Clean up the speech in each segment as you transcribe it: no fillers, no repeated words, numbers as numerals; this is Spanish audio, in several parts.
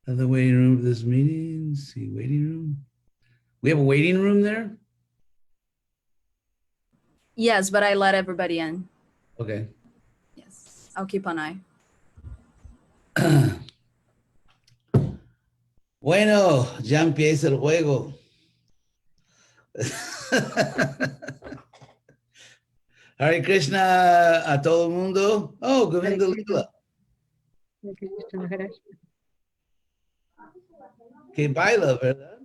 The waiting room for this meeting. See, waiting room. We have a waiting room there? Yes, but I let everybody in. Okay. Yes, I'll keep an eye. Bueno, ya empieza el juego. Hare Krishna a todo el mundo. Oh, Govinda Lila. Que baila, ¿verdad?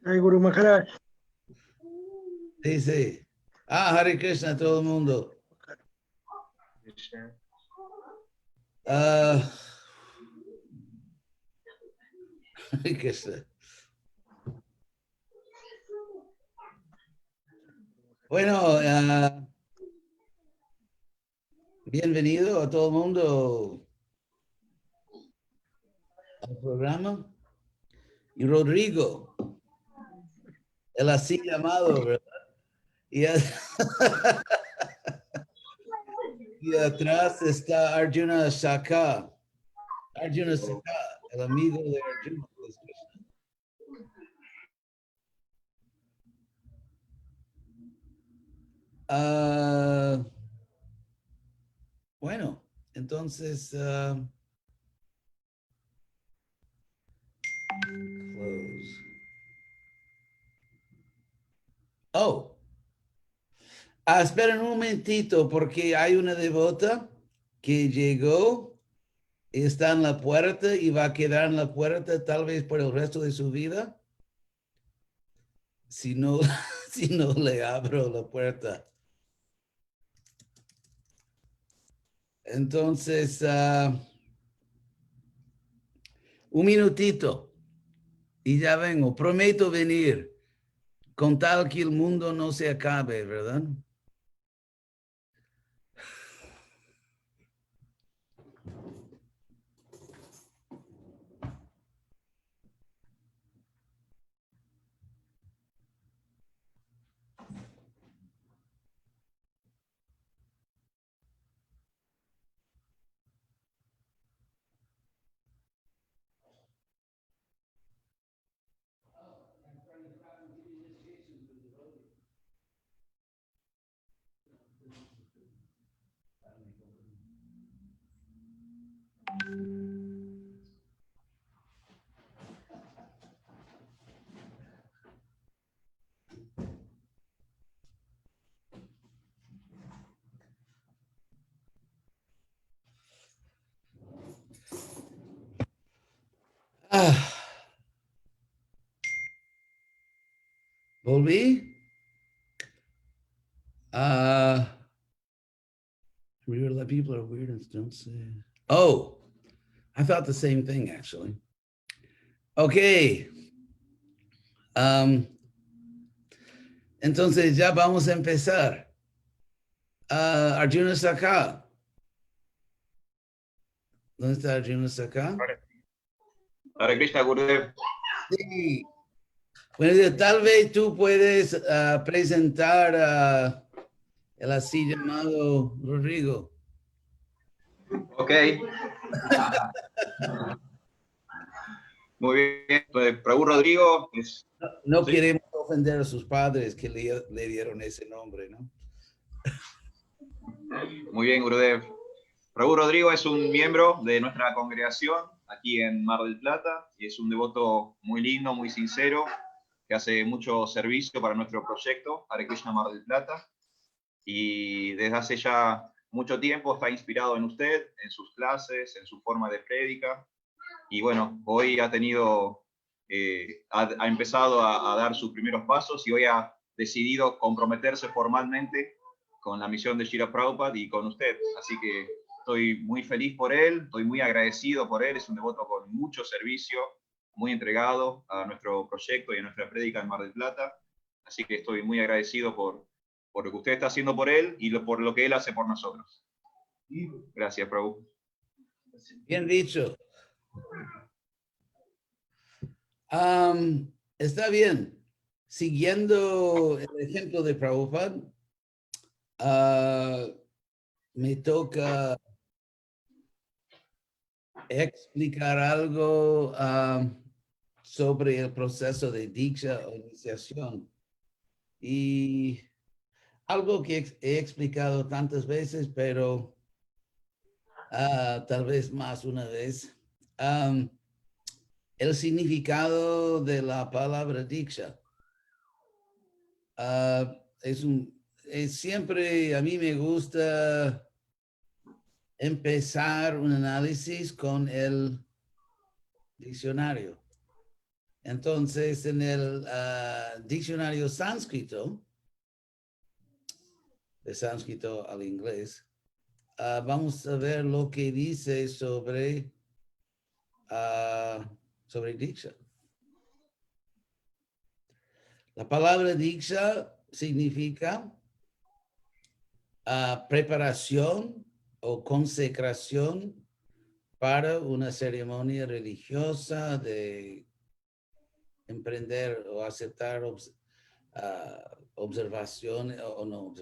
Ay, Guru Maharaj. Sí, sí. Ah, Hare Krishna a todo el mundo. Hare Krishna. Bueno, bienvenido a todo el mundo al programa. Y Rodrigo, el así llamado, ¿verdad? Y, y atrás está Arjuna Shaka. Arjuna Shaka, el amigo de Arjuna. Bueno, entonces, close. Oh, esperen un momentito porque hay una devota que llegó, está en la puerta y va a quedar en la puerta tal vez por el resto de su vida. Si no, si no le abro la puerta. Entonces, un minutito y ya vengo. Prometo venir con tal que el mundo no se acabe, ¿verdad? Volví. Weird people are weird and don't say. Oh, I thought the same thing actually. Okay. Entonces ya vamos a empezar. Arjuna está acá. ¿Dónde está Arjuna está acá? Hare Krishna, Gurudev. Sí. Bueno, tal vez tú puedes presentar el así llamado Rodrigo. Ok. Muy bien. Pues, Prabhu Rodrigo es... No ¿Sí? queremos ofender a sus padres que le dieron ese nombre, ¿no? Muy bien, Gurudev. Prabhu Rodrigo es un miembro de nuestra congregación aquí en Mar del Plata y es un devoto muy lindo, muy sincero, que hace mucho servicio para nuestro proyecto Hare Krishna Mar del Plata. Y desde hace ya mucho tiempo está inspirado en usted, en sus clases, en su forma de prédica. Y bueno, hoy ha tenido, ha empezado a dar sus primeros pasos y hoy ha decidido comprometerse formalmente con la misión de Srila Prabhupada y con usted. Así que estoy muy feliz por él, estoy muy agradecido por él, es un devoto con mucho servicio, muy entregado a nuestro proyecto y a nuestra prédica en Mar del Plata. Así que estoy muy agradecido por lo que usted está haciendo por él y por lo que él hace por nosotros. Gracias, Prabhu. Bien dicho. Está bien. Siguiendo el ejemplo de Prabhupada, me toca explicar algo sobre el proceso de diksha o iniciación. Y algo que he explicado tantas veces, pero tal vez más una vez. El significado de la palabra diksha. Siempre a mí me gusta empezar un análisis con el diccionario. Entonces, en el diccionario sánscrito, de sánscrito al inglés, vamos a ver lo que dice sobre diksha. La palabra diksha significa preparación o consecración para una ceremonia religiosa de emprender o aceptar observaciones o no,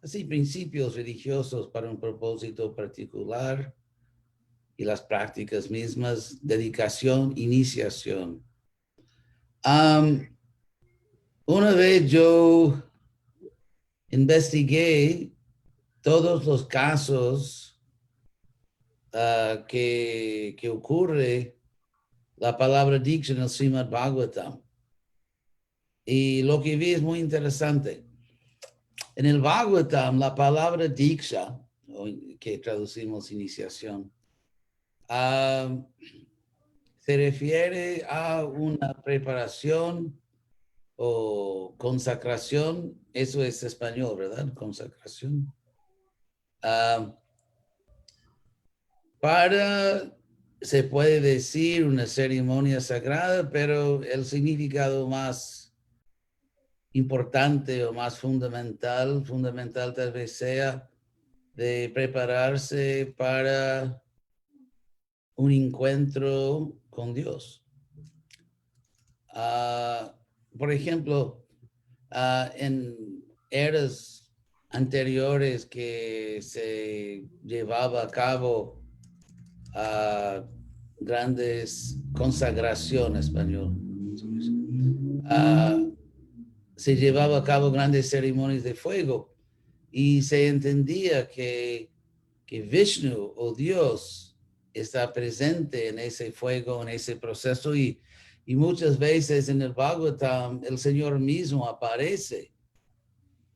así principios religiosos para un propósito particular y las prácticas mismas, dedicación, iniciación. Una vez yo investigué todos los casos que ocurre la palabra diksha en el Srimad Bhagavatam. Y lo que vi es muy interesante. En el Bhagavatam, la palabra diksha, que traducimos iniciación, se refiere a una preparación o consacración. Eso es español, ¿verdad? Consacración. Se puede decir una ceremonia sagrada, pero el significado más importante o más fundamental tal vez sea de prepararse para un encuentro con Dios. Por ejemplo, en eras anteriores que se llevaba a cabo grandes consagraciones, español. Se llevaba a cabo grandes ceremonias de fuego y se entendía que Vishnu o Dios está presente en ese fuego, en ese proceso y muchas veces en el Bhagavatam el Señor mismo aparece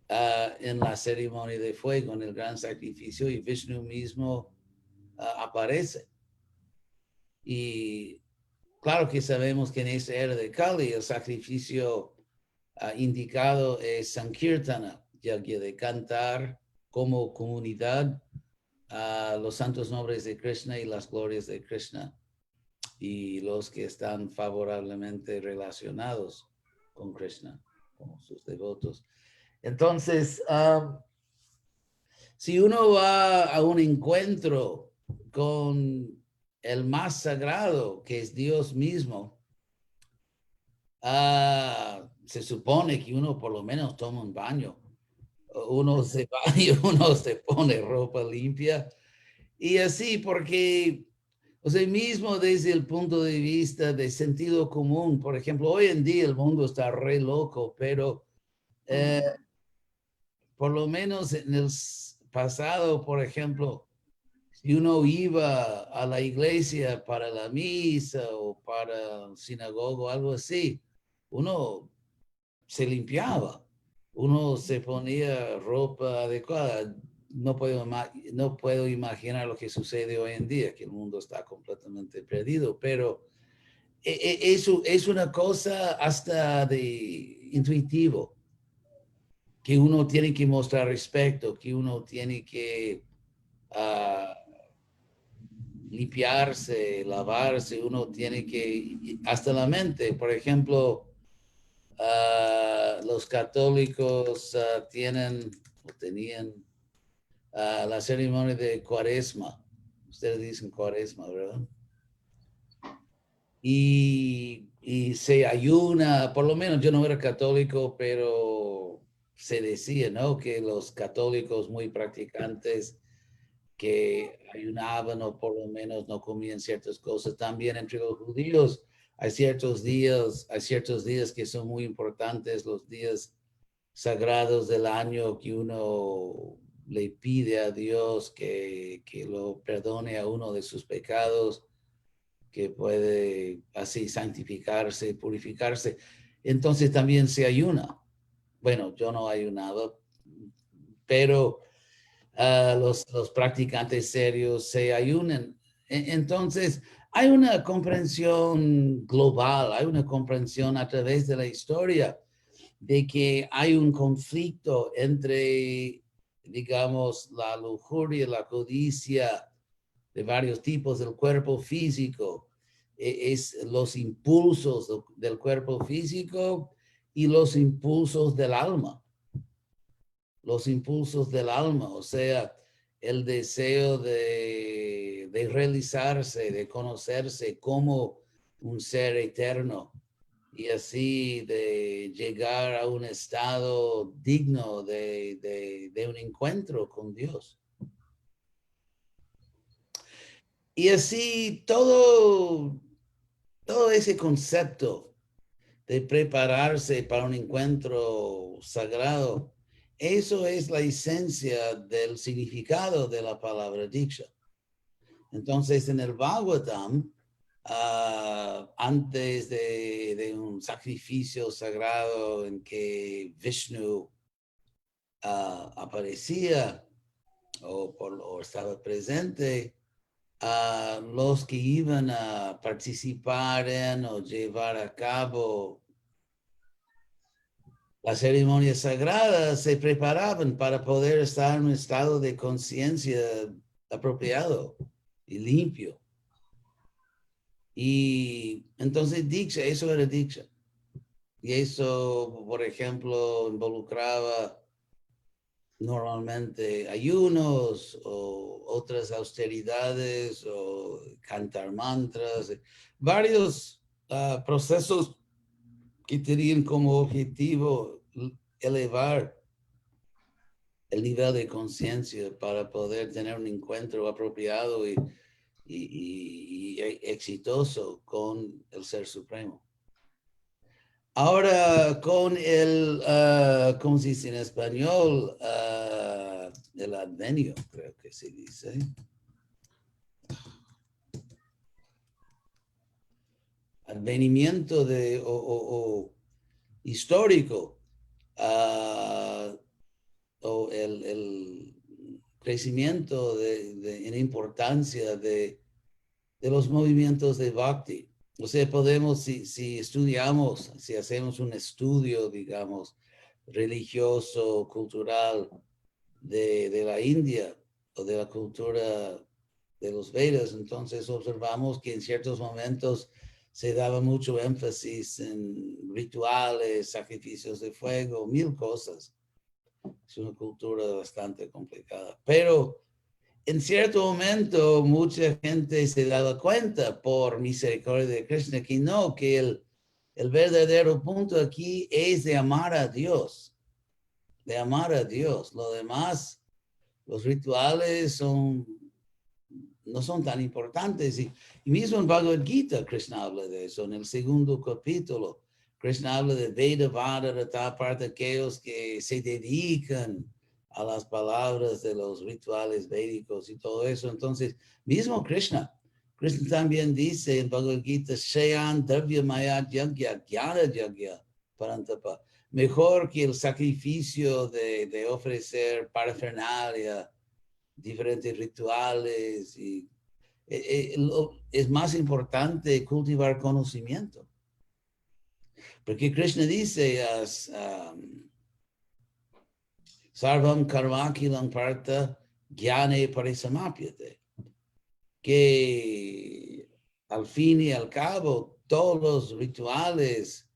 en la ceremonia de fuego, en el gran sacrificio y Vishnu mismo aparece. Y claro que sabemos que en esa era de Kali el sacrificio indicado es Sankirtana, ya que de cantar como comunidad los santos nombres de Krishna y las glorias de Krishna y los que están favorablemente relacionados con Krishna, como sus devotos. Entonces, si uno va a un encuentro con el más sagrado, que es Dios mismo, se supone que uno por lo menos toma un baño. Uno se baña, uno se pone ropa limpia. Y así, porque, o sea, mismo desde el punto de vista de sentido común, por ejemplo, hoy en día el mundo está re loco, pero por lo menos en el pasado, por ejemplo, si uno iba a la iglesia para la misa o para sinagoga o algo así, uno se limpiaba, uno se ponía ropa adecuada. No puedo imaginar lo que sucede hoy en día, que el mundo está completamente perdido, pero eso es una cosa hasta de intuitivo, que uno tiene que mostrar respeto, que uno tiene que limpiarse, lavarse, uno tiene que, hasta la mente, por ejemplo, los católicos tenían la ceremonia de Cuaresma. Ustedes dicen Cuaresma, ¿verdad? Y se ayuna, por lo menos yo no era católico, pero se decía, ¿no? Que los católicos muy practicantes que ayunaban o por lo menos no comían ciertas cosas. También entre los judíos hay ciertos días que son muy importantes, los días sagrados del año que uno le pide a Dios que lo perdone a uno de sus pecados, que puede así santificarse, purificarse. Entonces también se ayuna. Bueno, yo no ayunaba, pero los practicantes serios se ayunan. Entonces, hay una comprensión global, hay una comprensión a través de la historia de que hay un conflicto entre, digamos, la lujuria, la codicia de varios tipos del cuerpo físico, es los impulsos del cuerpo físico y los impulsos del alma. Los impulsos del alma, o sea, el deseo de realizarse, de conocerse como un ser eterno y así de llegar a un estado digno de un encuentro con Dios. Y así todo ese concepto de prepararse para un encuentro sagrado, eso es la esencia del significado de la palabra Diksha. Entonces, en el Bhagavatam, antes de un sacrificio sagrado en que Vishnu aparecía o estaba presente, los que iban a participar en o llevar a cabo la ceremonia sagrada se preparaban para poder estar en un estado de conciencia apropiado y limpio. Y entonces Diksha, eso era Diksha. Y eso, por ejemplo, involucraba normalmente ayunos o otras austeridades o cantar mantras, varios procesos que tenían como objetivo elevar el nivel de conciencia para poder tener un encuentro apropiado y exitoso con el Ser Supremo. Ahora con el, ¿cómo se dice en español? El advenio, creo que se dice. Advenimiento o histórico, o el crecimiento en importancia de los movimientos de Bhakti. O sea, podemos, si estudiamos, si hacemos un estudio, digamos, religioso, cultural de la India o de la cultura de los Vedas, entonces observamos que en ciertos momentos se daba mucho énfasis en rituales, sacrificios de fuego, mil cosas. Es una cultura bastante complicada, pero en cierto momento mucha gente se daba cuenta por misericordia de Krishna que no, que el verdadero punto aquí es de amar a Dios, de amar a Dios. Lo demás, los rituales no son tan importantes. Y mismo en Bhagavad Gita Krishna habla de eso, en el segundo capítulo. Krishna habla de Veda Vada, de tal parte aquellos que se dedican a las palabras de los rituales védicos y todo eso. Entonces, mismo Krishna también dice en Bhagavad Gita, Shayan Davya Mayat Yagya, Gyana Yagya, Parantapa. Mejor que el sacrificio de ofrecer parafernalia, diferentes rituales. Y, es más importante cultivar conocimiento. Porque Krishna dice, Sarvam Karmakilam Parta Gyane Parisamapyate, que al fin y al cabo todos los rituales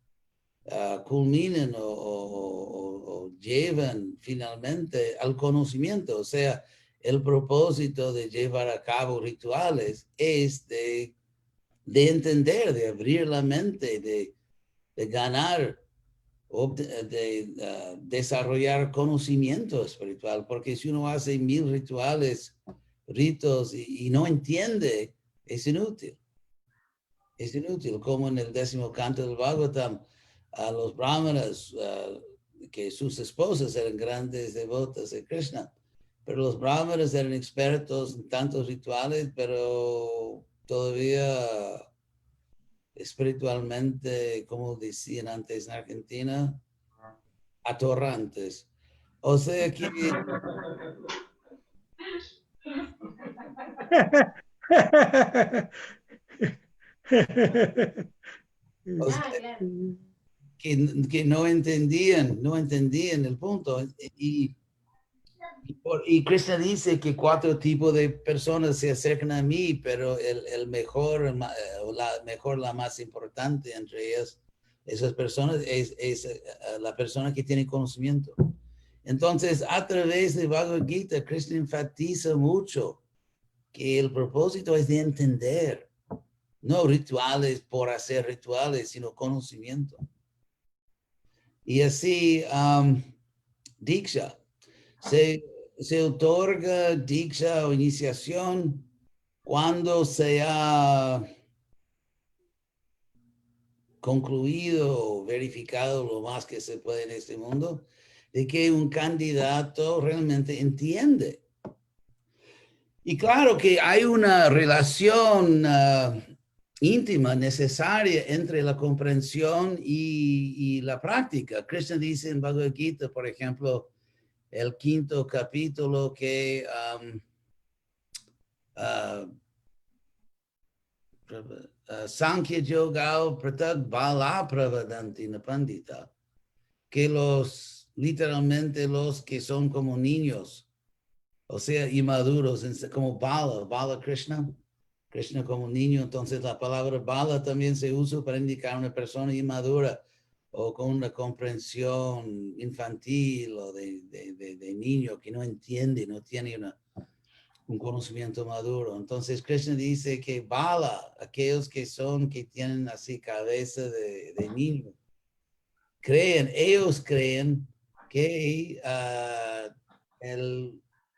culminan o llevan finalmente al conocimiento. O sea, el propósito de llevar a cabo rituales es de entender, de abrir la mente, de ganar, de desarrollar conocimiento espiritual. Porque si uno hace 1000 rituales ritos y no entiende, es inútil. Es inútil, como en el 10º canto del Bhagavatam, a los brahmanas, que sus esposas eran grandes devotas de Krishna, pero los brahmanas eran expertos en tantos rituales, pero todavía espiritualmente, como decían antes en Argentina, atorrantes. O sea que, o sea que no entendían el punto. Y Krishna dice que 4 tipos de personas se acercan a mí, pero el mejor, la más importante entre ellas, esas personas, es la persona que tiene conocimiento. Entonces, a través de Bhagavad Gita, Krishna enfatiza mucho que el propósito es de entender, no rituales por hacer rituales, sino conocimiento. Y así, Diksha, se otorga Diksha o iniciación cuando se ha concluido o verificado lo más que se puede en este mundo, de que un candidato realmente entiende. Y claro que hay una relación íntima, necesaria entre la comprensión y la práctica. Krishna dice en Bhagavad Gita, por ejemplo, el 5º capítulo, que Sankhya Yoga Pratak Bala Pravadanti Napandita, que literalmente los que son como niños, o sea, inmaduros, como Bala Krishna como niño, entonces la palabra Bala también se usa para indicar una persona inmadura o con una comprensión infantil o de niño que no entiende, no tiene un conocimiento maduro. Entonces Krishna dice que Bala, aquellos que tienen así cabeza de niño, ellos creen que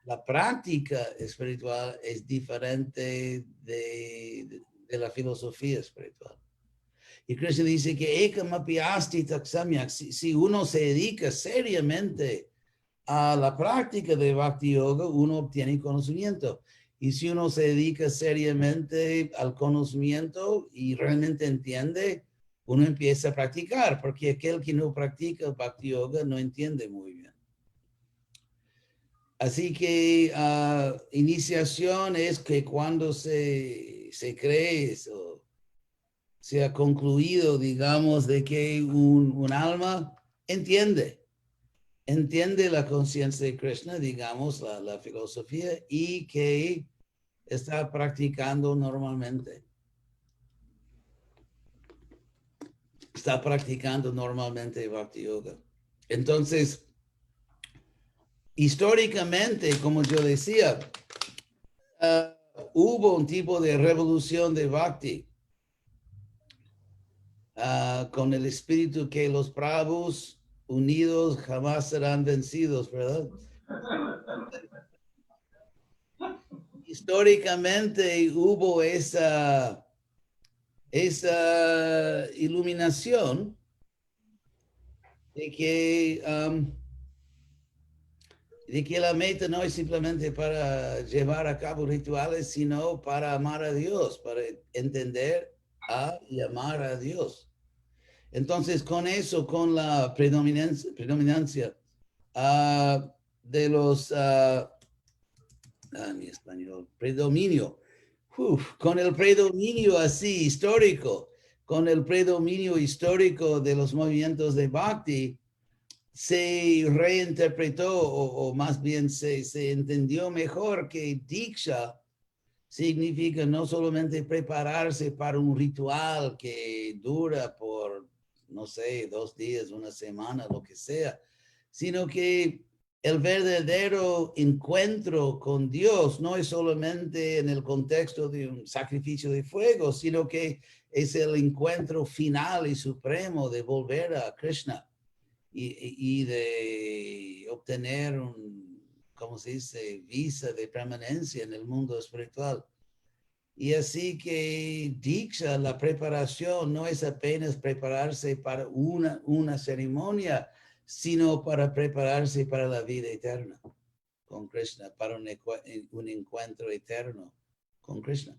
la práctica espiritual es diferente de la filosofía espiritual. Y Krishna dice que ekamapi asti taksamyak, si uno se dedica seriamente a la práctica de Bhakti Yoga, uno obtiene conocimiento. Y si uno se dedica seriamente al conocimiento y realmente entiende, uno empieza a practicar, porque aquel que no practica Bhakti Yoga no entiende muy bien. Así que iniciación es que cuando se cree eso, se ha concluido, digamos, de que un alma entiende la conciencia de Krishna, digamos, la filosofía, y que está practicando normalmente. Está practicando normalmente Bhakti Yoga. Entonces, históricamente, como yo decía, hubo un tipo de revolución de Bhakti con el espíritu que los Prabhus unidos jamás serán vencidos, ¿verdad? Históricamente hubo esa iluminación de que la meta no es simplemente para llevar a cabo rituales, sino para amar a Dios, para entender y amar a Dios. Entonces, con eso, con la predominancia de los, mi español, predominio, con el predominio así histórico, con el predominio histórico de los movimientos de Bhakti, se reinterpretó o más bien se entendió mejor que Diksha significa no solamente prepararse para un ritual que dura por, no sé, 2 días, una semana, lo que sea, sino que el verdadero encuentro con Dios no es solamente en el contexto de un sacrificio de fuego, sino que es el encuentro final y supremo de volver a Krishna y de obtener ¿cómo se dice? Visa de permanencia en el mundo espiritual. Y así que Diksha, la preparación, no es apenas prepararse para una ceremonia, sino para prepararse para la vida eterna con Krishna, para un encuentro eterno con Krishna.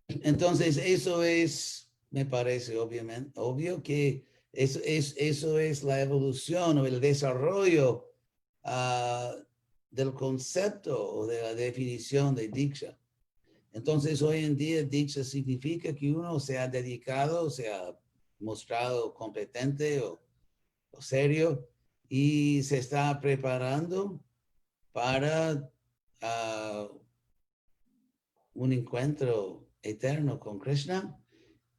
Entonces, eso es, me parece obvio que eso es la evolución o el desarrollo del concepto o de la definición de Diksha. Entonces, hoy en día, Diksha significa que uno se ha dedicado, se ha mostrado competente o serio y se está preparando para un encuentro eterno con Krishna.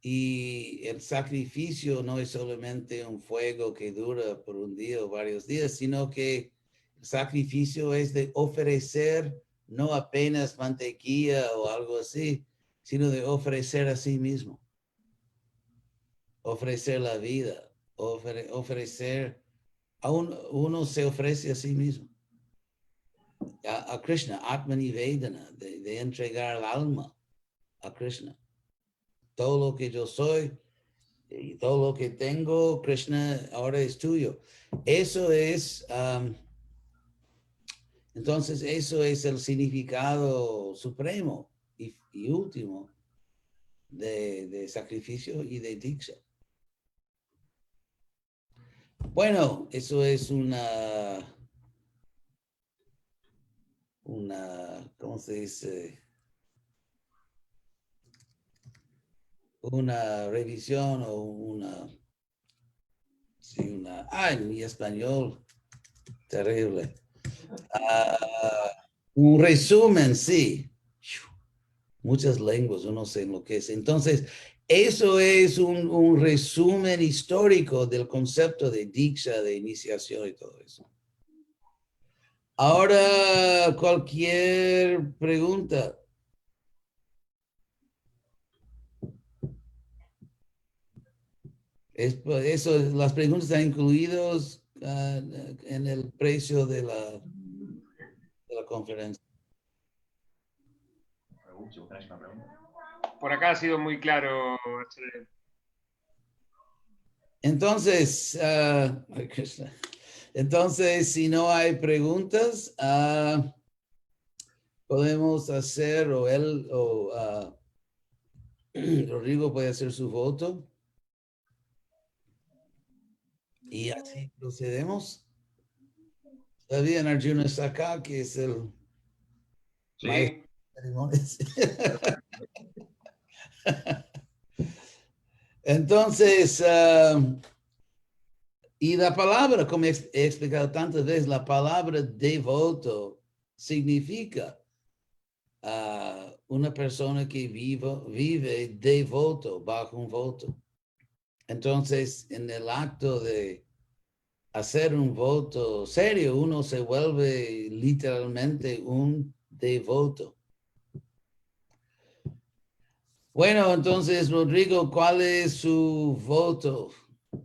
Y el sacrificio no es solamente un fuego que dura por un día o varios días, sino que el sacrificio es de ofrecer no apenas mantequilla o algo así, sino de ofrecer a sí mismo. Ofrecer la vida, ofrecer, uno se ofrece a sí mismo. A Krishna, Atmani Vedana, de entregar el alma a Krishna. Todo lo que yo soy y todo lo que tengo, Krishna, ahora es tuyo. Eso es, entonces, eso es el significado supremo y último de sacrificio y de Diksha. Bueno, eso es una, ¿cómo se dice? Una revisión o mi español, terrible. Un resumen, sí. Muchas lenguas, uno se enloquece. Entonces, eso es un resumen histórico del concepto de Diksha, de iniciación y todo eso. Ahora, cualquier pregunta. Las preguntas están incluidas en el precio de la conferencia. Por acá ha sido muy claro. Entonces, si no hay preguntas, podemos hacer, o él, o Rodrigo puede hacer su voto. Y así procedemos. Está bien, Arjuna está acá, que es el maestro de ceremonias. Entonces, y la palabra, como he explicado tantas veces, la palabra devoto significa una persona que vive devoto, bajo un voto. Entonces, en el acto de hacer un voto serio, uno se vuelve literalmente un devoto. Bueno, entonces, Rodrigo, ¿cuál es su voto?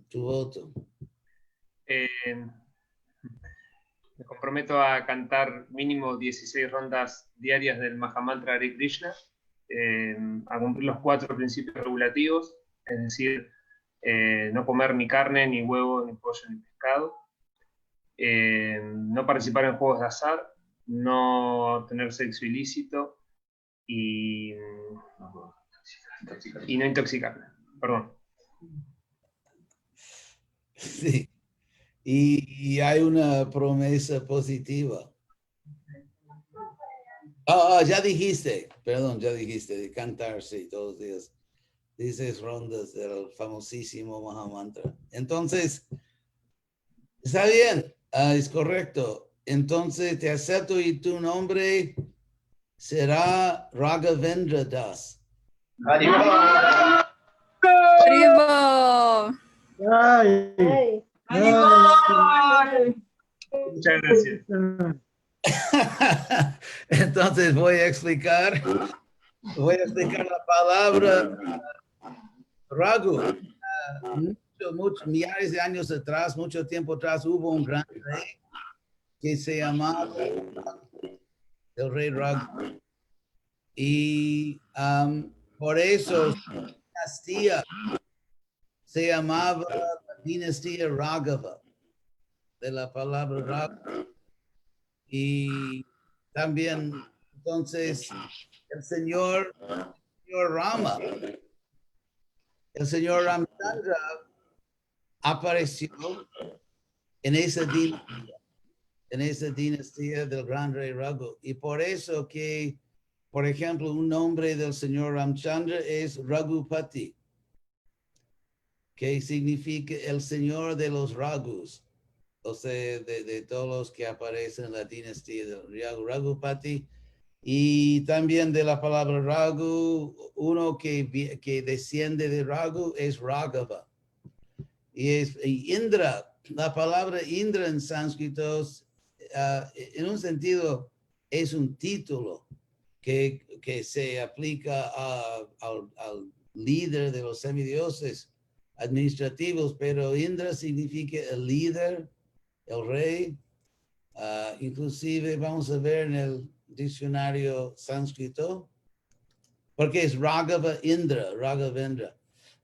Tu voto. Me comprometo a cantar mínimo 16 rondas diarias del Mahamantra Hare Krishna, a cumplir los 4 principios regulativos, es decir, no comer ni carne, ni huevo, ni pollo, ni pescado, no participar en juegos de azar, no tener sexo ilícito y no intoxicarme. Perdón. Sí. Y hay una promesa positiva. Ya dijiste, perdón, ya dijiste, de cantar, sí, todos los días. Dices rondas del famosísimo Mahamantra. Entonces, está bien, es correcto. Entonces, te acepto y tu nombre será Raghavendra Das. Arriba. Ay, Muchas gracias. Entonces voy a explicar la palabra Raghu. Muchos millares de años atrás, mucho tiempo atrás, hubo un gran rey que se llamaba el rey Raghu. Y por eso su dinastía se llamaba la dinastía Raghava, de la palabra Raghava. Y también, entonces, el señor Rama, el señor Ramchandra apareció en esa dinastía del gran rey Raghu. Y por eso que, por ejemplo, un nombre del señor Ramchandra es Raghupati, que significa el señor de los Raghus, o sea, de todos los que aparecen en la dinastía de Raghupati. Y también de la palabra Raghu, uno que desciende de Raghu es Raghava. Y Indra, la palabra Indra en sánscrito, en un sentido, es un título que se aplica al líder de los semidioses administrativos, pero Indra significa el líder, el rey. Inclusive vamos a ver en el diccionario sánscrito, porque es Raghavendra.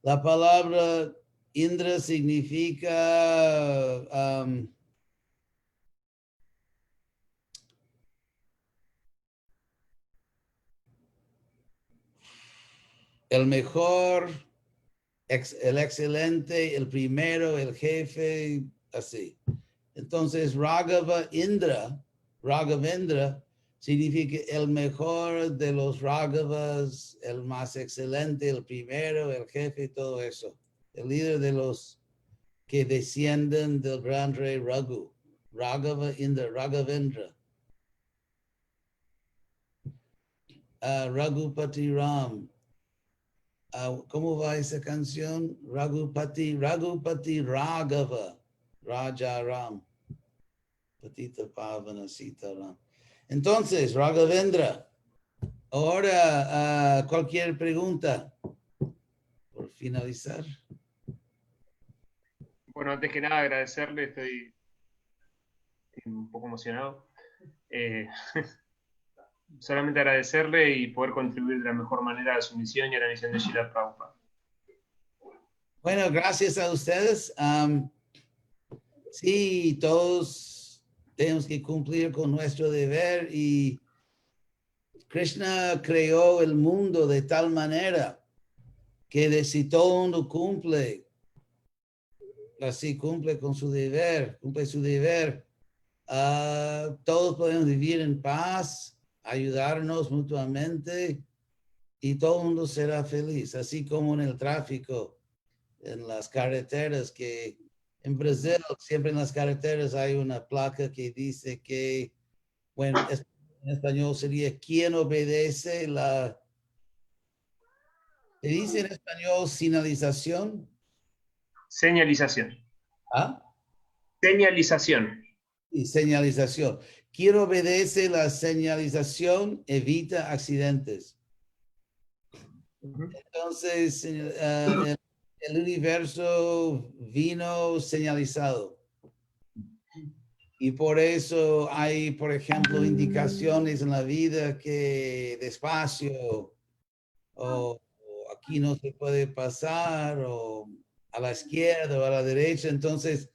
La palabra Indra significa el mejor, el excelente, el primero, el jefe, así. Entonces, Raghavendra significa el mejor de los Raghavas, el más excelente, el primero, el jefe, todo eso. El líder de los que descienden del gran rey Raghu. Raghavendra. Raghupati Ram. ¿Cómo va esa canción? Raghupati Raghava, Raja Ram, Patita Pavana Sita Ram. Entonces, Raghavendra, ahora cualquier pregunta por finalizar. Bueno, antes que nada agradecerle, estoy un poco emocionado. Solamente agradecerle y poder contribuir de la mejor manera a su misión y a la misión de Srila Prabhupada. Bueno, gracias a ustedes. Sí, todos tenemos que cumplir con nuestro deber y Krishna creó el mundo de tal manera que si todo el mundo cumple, así cumple con su deber, todos podemos vivir en paz, ayudarnos mutuamente y todo el mundo será feliz, así como en el tráfico, en las carreteras, que en Brasil siempre en las carreteras hay una placa que dice que, bueno, en español sería quien obedece la, ¿se dice en español señalización? Señalización. ¿Ah? Señalización. Y señalización. Quien obedece la señalización evita accidentes. Entonces, el universo vino señalizado. Y por eso hay, por ejemplo, indicaciones en la vida que despacio, o aquí no se puede pasar, o a la izquierda o a la derecha. Entonces,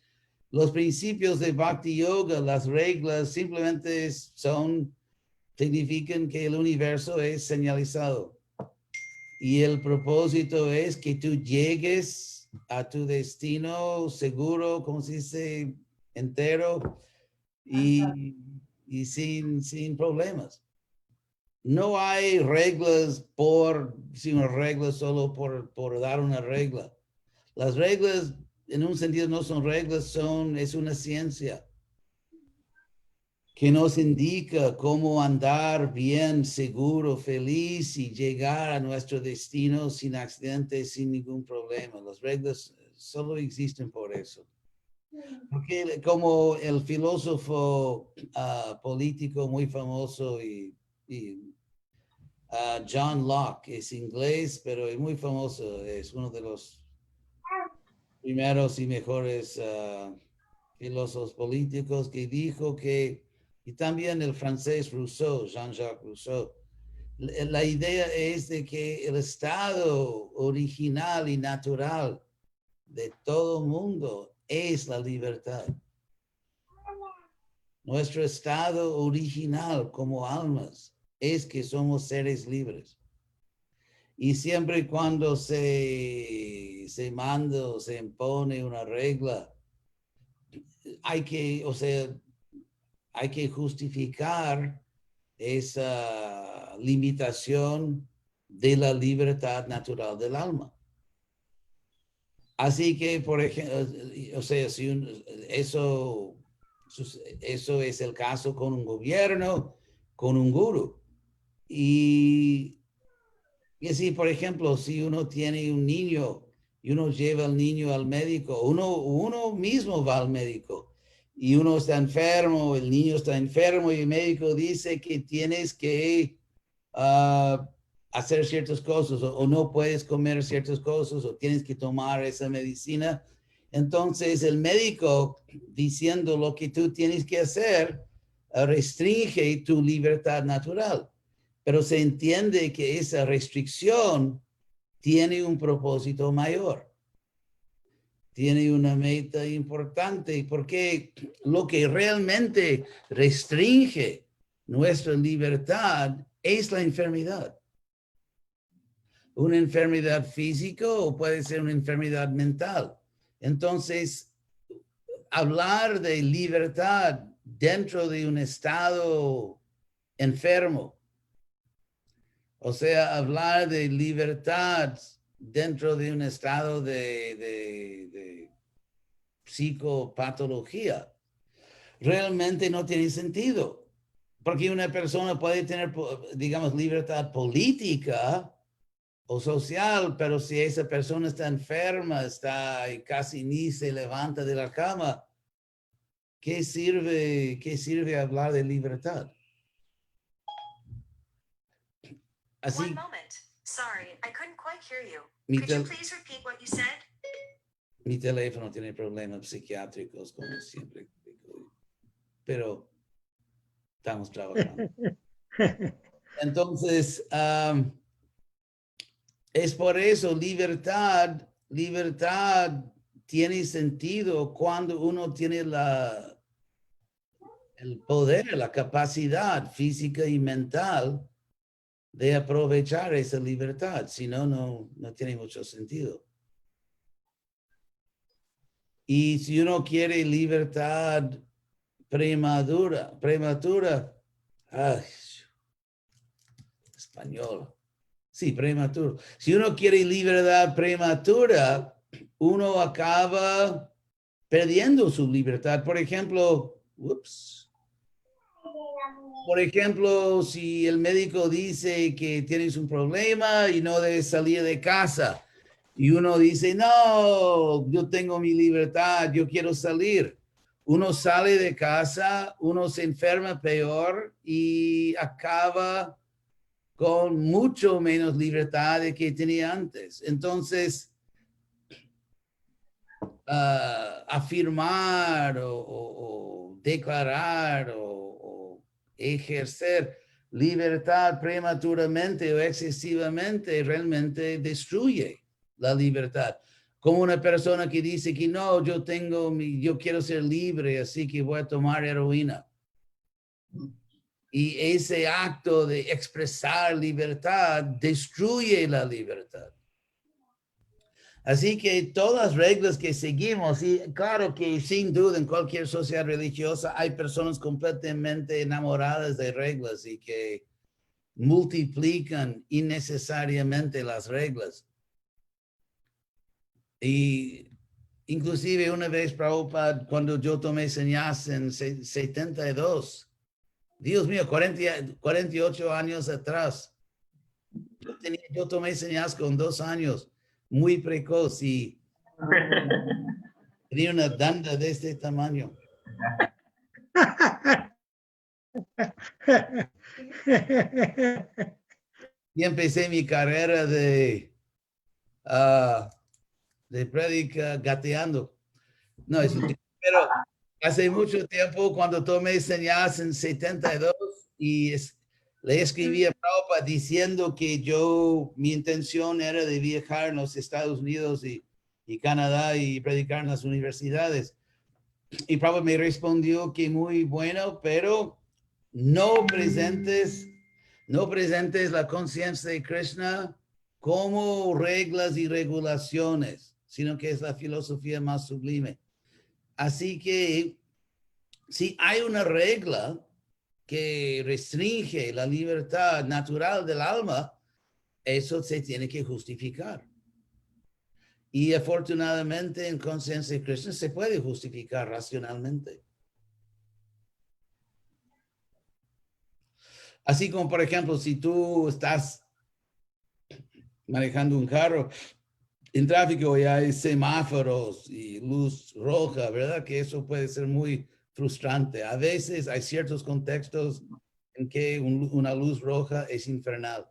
los principios de Bhakti Yoga, las reglas, simplemente significan que el universo es señalizado. Y el propósito es que tú llegues a tu destino seguro, como se dice, entero y sin problemas. No hay reglas sino reglas solo por dar una regla. Las reglas, en un sentido, no son reglas, es una ciencia que nos indica cómo andar bien, seguro, feliz y llegar a nuestro destino sin accidentes, sin ningún problema. Las reglas solo existen por eso. Porque como el filósofo político muy famoso John Locke, es inglés, pero es muy famoso, es uno de los primeros y mejores filósofos políticos que dijo que, y también el francés Rousseau, Jean-Jacques Rousseau, la idea es de que el estado original y natural de todo mundo es la libertad. Nuestro estado original como almas es que somos seres libres. Y siempre y cuando se manda o se impone una regla, hay que justificar esa limitación de la libertad natural del alma. Así que, por ejemplo, si eso es el caso con un gobierno, con un gurú. Y así, por ejemplo, si uno tiene un niño y uno lleva al niño al médico, uno mismo va al médico y uno está enfermo, el niño está enfermo y el médico dice que tienes que hacer ciertas cosas o no puedes comer ciertas cosas o tienes que tomar esa medicina. Entonces el médico diciendo lo que tú tienes que hacer restringe tu libertad natural. Pero se entiende que esa restricción tiene un propósito mayor. Tiene una meta importante, porque lo que realmente restringe nuestra libertad es la enfermedad. Una enfermedad física o puede ser una enfermedad mental. Entonces, hablar de libertad dentro de un estado enfermo, o sea, hablar de libertad dentro de un estado de psicopatología, realmente no tiene sentido. Porque una persona puede tener, digamos, libertad política o social, pero si esa persona está enferma, está y casi ni se levanta de la cama, ¿qué sirve hablar de libertad? Así. One moment. Sorry, I couldn't quite hear you. Mi Could you please repeat what you said? Mi teléfono tiene problemas psiquiátricos, como siempre. Pero estamos trabajando. Entonces, es por eso libertad tiene sentido cuando uno tiene el poder, la capacidad física y mental de aprovechar esa libertad. Si no, no tiene mucho sentido. Y si uno quiere libertad prematura, ay, español. Sí, prematuro. Si uno quiere libertad prematura, uno acaba perdiendo su libertad. Por ejemplo, si el médico dice que tienes un problema y no debes salir de casa, y uno dice, no, yo tengo mi libertad, yo quiero salir. Uno sale de casa, uno se enferma peor y acaba con mucho menos libertad de que tenía antes. Entonces, afirmar o declarar o ejercer libertad prematuramente o excesivamente realmente destruye la libertad. Como una persona que dice que no, yo quiero ser libre, así que voy a tomar heroína. Y ese acto de expresar libertad destruye la libertad. Así que todas las reglas que seguimos, y claro que sin duda en cualquier sociedad religiosa hay personas completamente enamoradas de reglas y que multiplican innecesariamente las reglas. Y inclusive una vez, Prabhupada, cuando yo tomé sannyas en 72, Dios mío, 48 años atrás, yo tomé sannyas con 2 años, muy precoz y tenía una danda de este tamaño. Y empecé mi carrera de prédica gateando. No, pero hace mucho tiempo, cuando tomé señales en 72, y le escribí a Prabhupada diciendo que mi intención era de viajar en los Estados Unidos y Canadá y predicar en las universidades. Y Prabhupada me respondió que muy bueno, pero no presentes la conciencia de Krishna como reglas y regulaciones, sino que es la filosofía más sublime. Así que si hay una regla que restringe la libertad natural del alma, eso se tiene que justificar. Y afortunadamente en conciencia de Krishna se puede justificar racionalmente. Así como, por ejemplo, si tú estás manejando un carro en tráfico y hay semáforos y luz roja, ¿verdad? Que eso puede ser muy frustrante. A veces hay ciertos contextos en que una luz roja es infernal.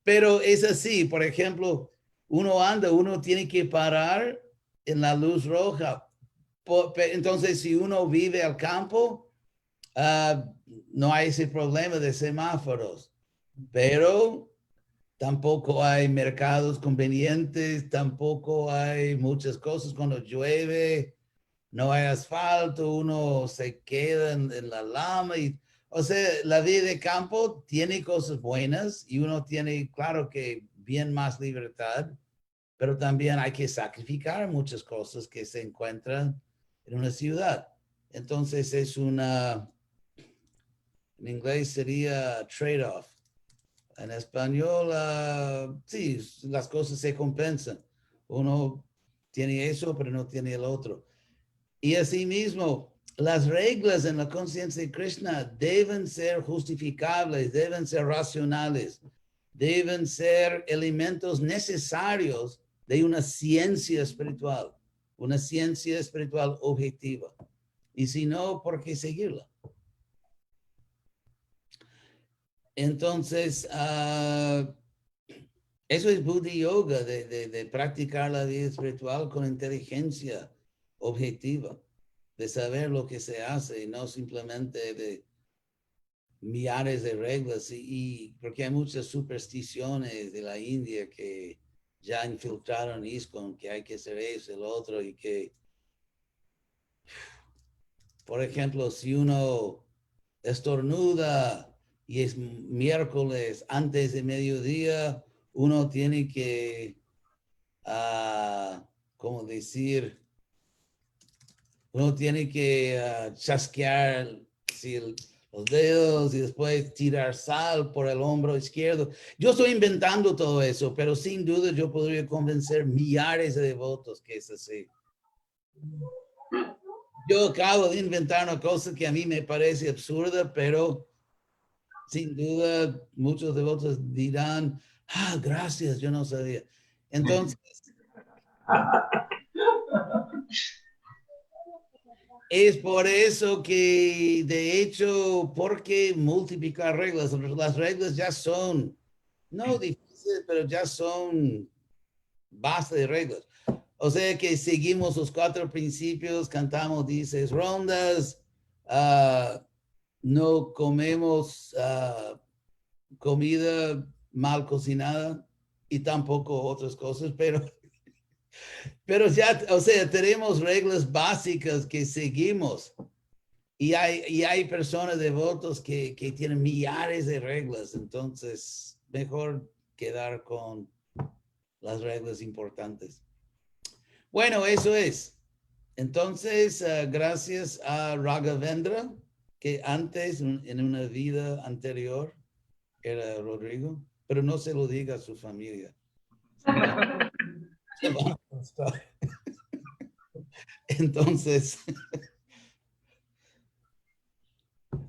Pero es así, por ejemplo, uno tiene que parar en la luz roja. Entonces, si uno vive al campo, no hay ese problema de semáforos, pero tampoco hay mercados convenientes, tampoco hay muchas cosas cuando llueve, no hay asfalto, uno se queda en la lama. O sea, la vida de campo tiene cosas buenas y uno tiene, claro que bien más libertad, pero también hay que sacrificar muchas cosas que se encuentran en una ciudad. Entonces en inglés sería trade-off. En español, sí, las cosas se compensan. Uno tiene eso, pero no tiene el otro. Y asimismo, las reglas en la conciencia de Krishna deben ser justificables, deben ser racionales, deben ser elementos necesarios de una ciencia espiritual objetiva. Y si no, ¿por qué seguirla? Entonces, eso es Buddhi Yoga, de practicar la vida espiritual con inteligencia objetiva, de saber lo que se hace y no simplemente de millares de reglas. Y porque hay muchas supersticiones de la India que ya infiltraron ISKCON, que hay que hacer eso, el otro, y que, por ejemplo, si uno estornuda y es miércoles antes de mediodía, uno tiene que, ¿cómo decir? Uno tiene que chasquear los dedos y después tirar sal por el hombro izquierdo. Yo estoy inventando todo eso, pero sin duda yo podría convencer millares de devotos que es así. Yo acabo de inventar una cosa que a mí me parece absurda, pero sin duda muchos devotos dirán, gracias, yo no sabía. Entonces, es por eso que, de hecho, ¿por qué multiplicar reglas? Las reglas ya son, no difíciles, pero ya son base de reglas. O sea que seguimos los 4 principios, cantamos 16 rondas, no comemos comida mal cocinada y tampoco otras cosas, pero ya, o sea, tenemos reglas básicas que seguimos y hay personas devotos que tienen millares de reglas, entonces mejor quedar con las reglas importantes. Bueno, eso es. Entonces, gracias a Raghavendra, que antes, en una vida anterior, era Rodrigo, pero no se lo diga a su familia. Entonces,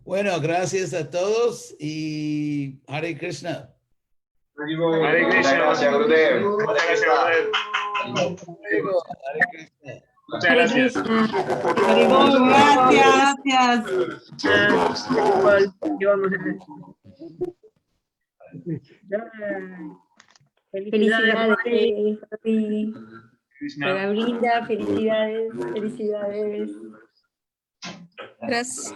bueno, gracias a todos y Hare Krishna. Hare Krishna. Gracias, Gurudev. Muchas gracias, Gurudev. Hare Krishna. Muchas gracias. Gracias. Felicidades, papi. Krishna. Para Brinda, felicidades. Gracias.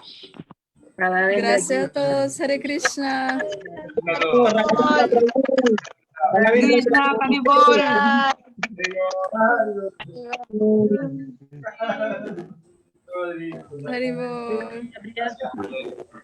Cada vez Gracias a todos. Hare Krishna. Hare Krishna, Haribol. Haribol. Krishna.